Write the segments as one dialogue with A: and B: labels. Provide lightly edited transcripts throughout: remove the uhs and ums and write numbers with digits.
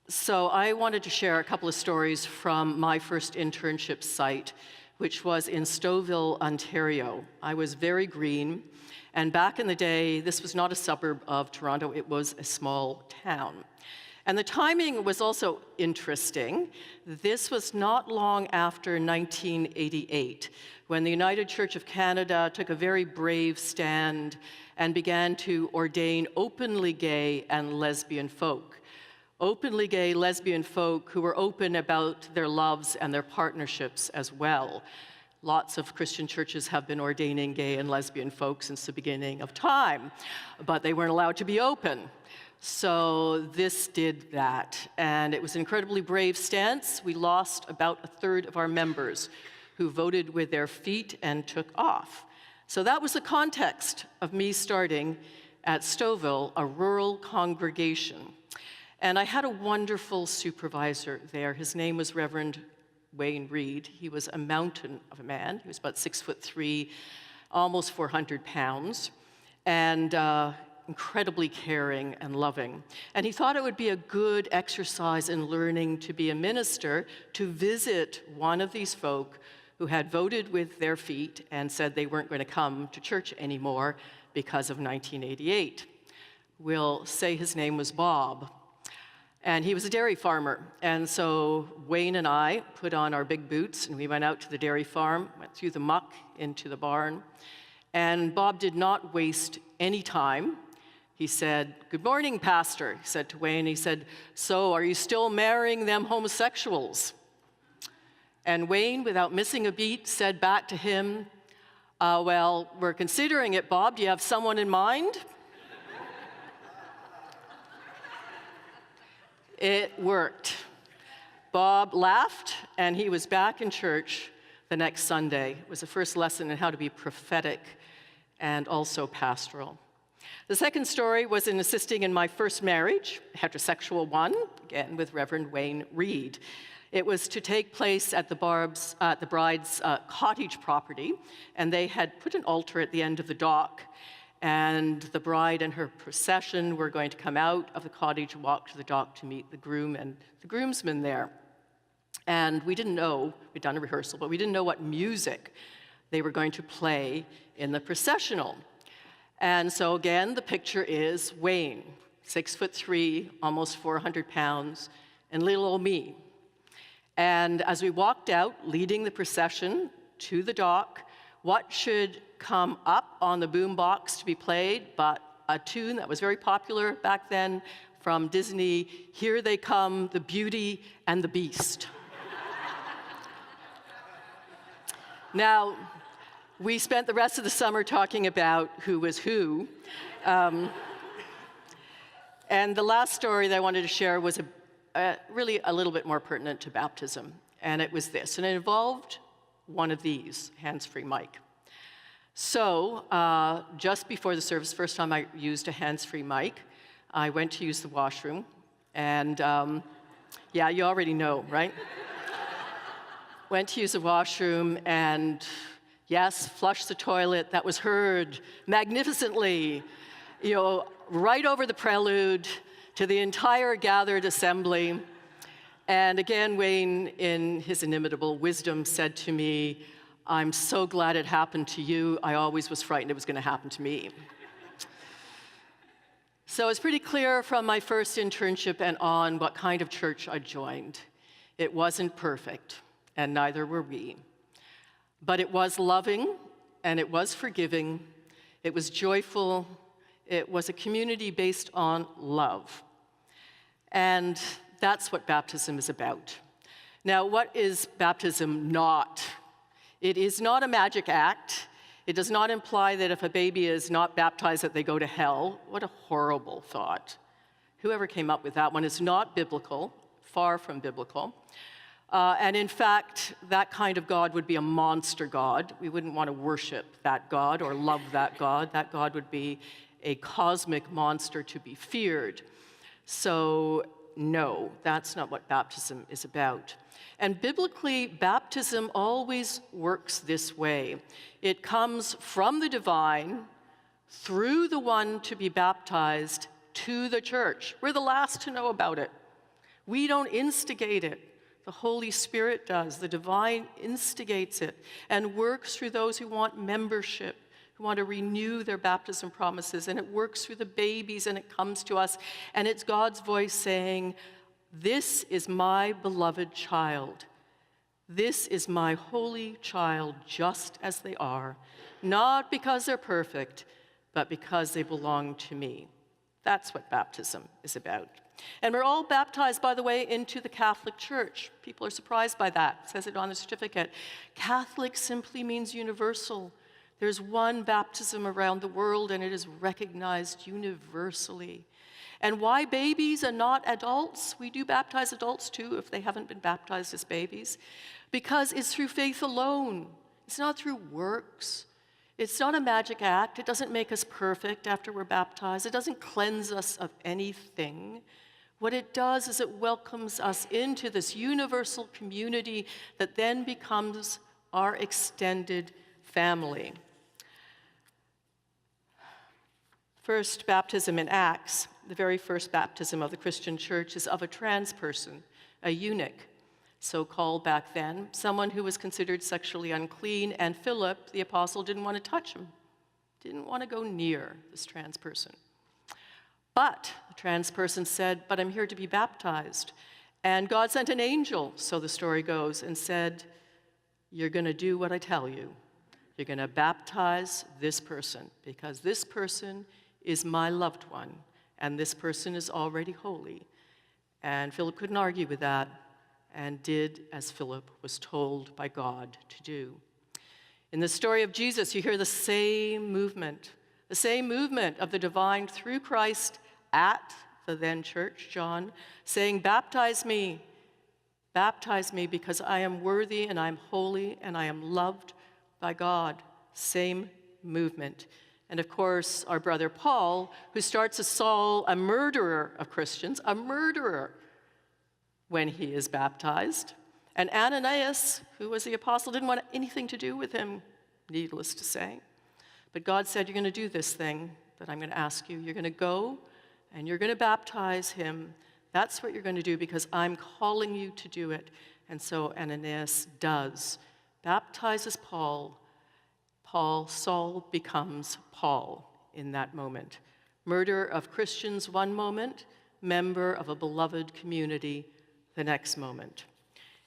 A: So I wanted to share a couple of stories from my first internship site, which was in Stouffville, Ontario. I was very green, and back in the day, this was not a suburb of Toronto, it was a small town. And the timing was also interesting. This was not long after 1988, when the United Church of Canada took a very brave stand and began to ordain openly gay and lesbian folk. Openly gay lesbian folk who were open about their loves and their partnerships as well. Lots of Christian churches have been ordaining gay and lesbian folk since the beginning of time, but they weren't allowed to be open. So this did that, and it was an incredibly brave stance. We lost about a third of our members who voted with their feet and took off. So that was the context of me starting at Stouffville, a rural congregation. And I had a wonderful supervisor there. His name was Reverend Wayne Reed. He was a mountain of a man. He was about 6'3", almost 400 pounds, and incredibly caring and loving. And he thought it would be a good exercise in learning to be a minister to visit one of these folk who had voted with their feet and said they weren't going to come to church anymore because of 1988. We'll say his name was Bob. And he was a dairy farmer. And so Wayne and I put on our big boots and we went out to the dairy farm, went through the muck into the barn. And Bob did not waste any time. He said, "Good morning, Pastor," he said to Wayne. He said, "So are you still marrying them homosexuals?" And Wayne, without missing a beat, said back to him, "Well, we're considering it, Bob. Do you have someone in mind?" It worked. Bob laughed, and he was back in church the next Sunday. It was the first lesson in how to be prophetic and also pastoral. The second story was in assisting in my first marriage, a heterosexual one, again with Reverend Wayne Reed. It was to take place at the bride's cottage property, and they had put an altar at the end of the dock. And the bride and her procession were going to come out of the cottage, walk to the dock to meet the groom and the groomsmen there. And we didn't know, we'd done a rehearsal, but we didn't know what music they were going to play in the processional. And so again, the picture is Wayne, 6'3", almost 400 pounds, and little old me. And as we walked out, leading the procession to the dock, what should come up on the boombox to be played but a tune that was very popular back then from Disney, "Here They Come, the Beauty and the Beast." Now, we spent the rest of the summer talking about who was who. And the last story that I wanted to share was really a little bit more pertinent to baptism. And it was this, and it involved one of these, hands-free mic. So just before the service, first time I used a hands-free mic, I went to use the washroom. And yeah, you already know, right? Went to use the washroom and yes, flushed the toilet. That was heard magnificently, right over the prelude to the entire gathered assembly. And again, Wayne, in his inimitable wisdom, said to me, "I'm so glad it happened to you. I always was frightened it was going to happen to me." So it's pretty clear from my first internship and on what kind of church I joined. It wasn't perfect, and neither were we. But it was loving, and it was forgiving. It was joyful. It was a community based on love. And that's what baptism is about. Now, what is baptism not? It is not a magic act. It does not imply that if a baby is not baptized that they go to hell. What a horrible thought. Whoever came up with that one is not biblical, far from biblical. And in fact, that kind of God would be a monster God. We wouldn't want to worship that God or love that God. That God would be a cosmic monster to be feared. So no, that's not what baptism is about. And biblically, baptism always works this way. It comes from the divine, through the one to be baptized, to the church. We're the last to know about it. We don't instigate it. The Holy Spirit does. The divine instigates it and works through those who want membership, who want to renew their baptism promises, and it works through the babies, and it comes to us, and it's God's voice saying, "This is my beloved child. This is my holy child, just as they are, not because they're perfect, but because they belong to me." That's what baptism is about. And we're all baptized, by the way, into the Catholic Church. People are surprised by that. It says it on the certificate. Catholic simply means universal. There's one baptism around the world, and it is recognized universally. And why babies and not adults? We do baptize adults too if they haven't been baptized as babies. Because it's through faith alone. It's not through works. It's not a magic act. It doesn't make us perfect after we're baptized. It doesn't cleanse us of anything. What it does is it welcomes us into this universal community that then becomes our extended family. First baptism in Acts, the very first baptism of the Christian church, is of a trans person, a eunuch, so called back then, someone who was considered sexually unclean, and Philip, the apostle, didn't want to touch him, didn't want to go near this trans person. But the trans person said, "But I'm here to be baptized." And God sent an angel, so the story goes, and said, "You're going to do what I tell you. You're going to baptize this person, because this person is my loved one, and this person is already holy." And Philip couldn't argue with that, and did as Philip was told by God to do. In the story of Jesus, you hear the same movement of the divine through Christ at the then church, John, saying, baptize me because I am worthy and I am holy and I am loved by God." Same movement. And of course, our brother Paul, who starts as Saul, a murderer of Christians, a murderer when he is baptized. And Ananias, who was the apostle, didn't want anything to do with him, needless to say. But God said, "You're going to do this thing that I'm going to ask you. You're going to go and you're going to baptize him. That's what you're going to do because I'm calling you to do it." And so Ananias does. Baptizes Paul. Saul becomes Paul in that moment. Murderer of Christians one moment, member of a beloved community the next moment.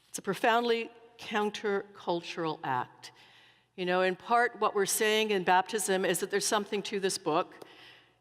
A: It's a profoundly countercultural act. You know, in part, what we're saying in baptism is that there's something to this book.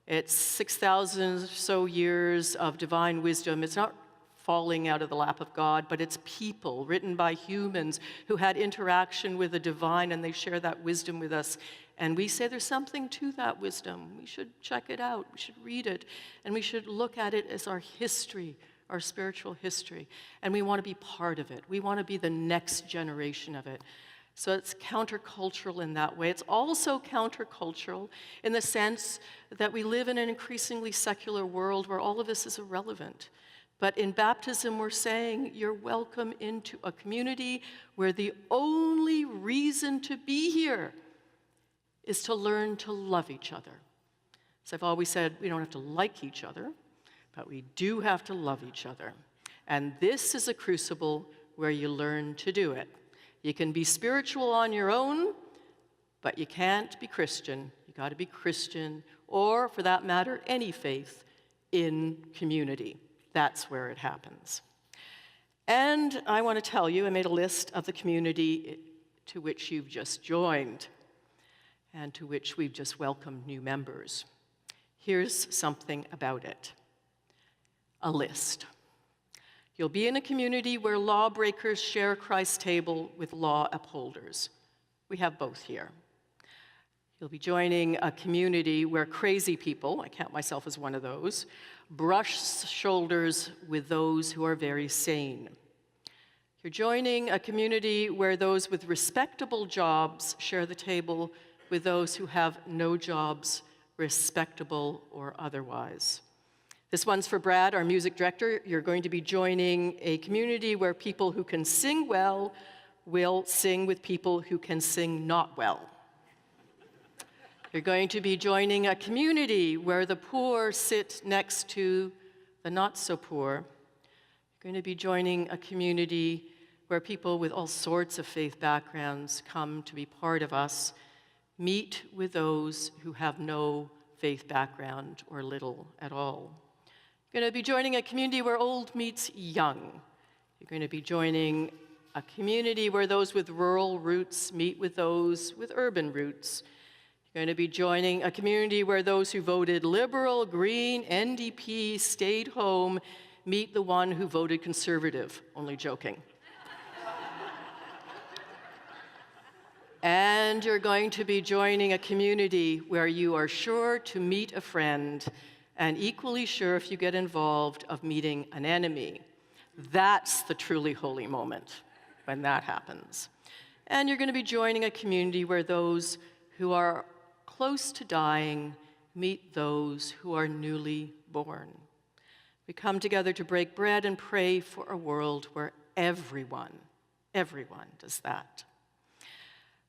A: It's 6,000 or so years of divine wisdom. It's not falling out of the lap of God, but it's people written by humans who had interaction with the divine, and they share that wisdom with us. And we say there's something to that wisdom. We should check it out. We should read it. And we should look at it as our history, our spiritual history. And we want to be part of it. We want to be the next generation of it. So it's countercultural in that way. It's also countercultural in the sense that we live in an increasingly secular world where all of this is irrelevant. But in baptism, we're saying you're welcome into a community where the only reason to be here is to learn to love each other. So I've always said we don't have to like each other, but we do have to love each other. And this is a crucible where you learn to do it. You can be spiritual on your own, but you can't be Christian. You got to be Christian, or for that matter, any faith, in community. That's where it happens. And I want to tell you, I made a list of the community to which you've just joined and to which we've just welcomed new members. Here's something about it. A list. You'll be in a community where lawbreakers share Christ's table with law upholders. We have both here. You'll be joining a community where crazy people, I count myself as one of those, brush shoulders with those who are very sane. You're joining a community where those with respectable jobs share the table with those who have no jobs, respectable or otherwise. This one's for Brad, our music director. You're going to be joining a community where people who can sing well will sing with people who can sing not well. You're going to be joining a community where the poor sit next to the not so poor. You're You're going to be joining a community where people with all sorts of faith backgrounds come to be part of us. Meet with those who have no faith background or little at all. You're going to be joining a community where old meets young. You're going to be joining a community where those with rural roots meet with those with urban roots. You're going to be joining a community where those who voted Liberal, Green, NDP, stayed home, meet the one who voted Conservative. Only joking. And you're going to be joining a community where you are sure to meet a friend and equally sure, if you get involved, of meeting an enemy. That's the truly holy moment when that happens. And you're going to be joining a community where those who are close to dying meet those who are newly born. We come together to break bread and pray for a world where everyone does that.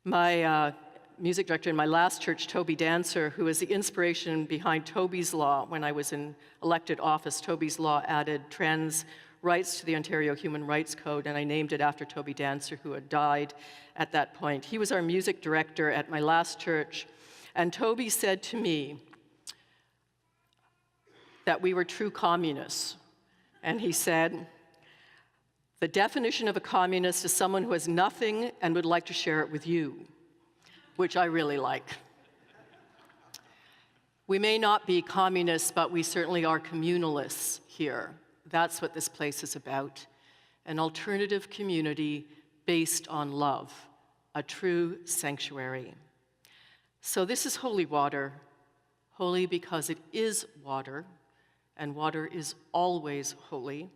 A: My music director in my last church, Toby Dancer, who is the inspiration behind Toby's Law. When I was in elected office, Toby's Law added trans rights to the Ontario Human Rights Code, and I named it after Toby Dancer, who had died at that point. He was our music director at my last church, and Toby said to me that we were true communists. And he said, "The definition of a communist is someone who has nothing and would like to share it with you," which I really like. We may not be communists, but we certainly are communalists here. That's what this place is about, an alternative community based on love, a true sanctuary. So this is holy water, holy because it is water, and water is always holy.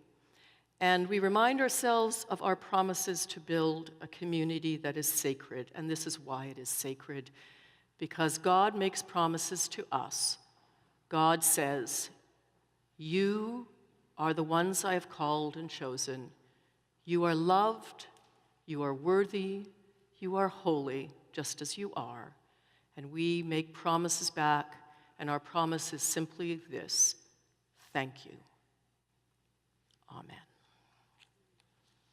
A: And we remind ourselves of our promises to build a community that is sacred, and this is why it is sacred, because God makes promises to us. God says, "You are the ones I have called and chosen. You are loved, you are worthy, you are holy, just as you are." And we make promises back, and our promise is simply this: thank you. Amen.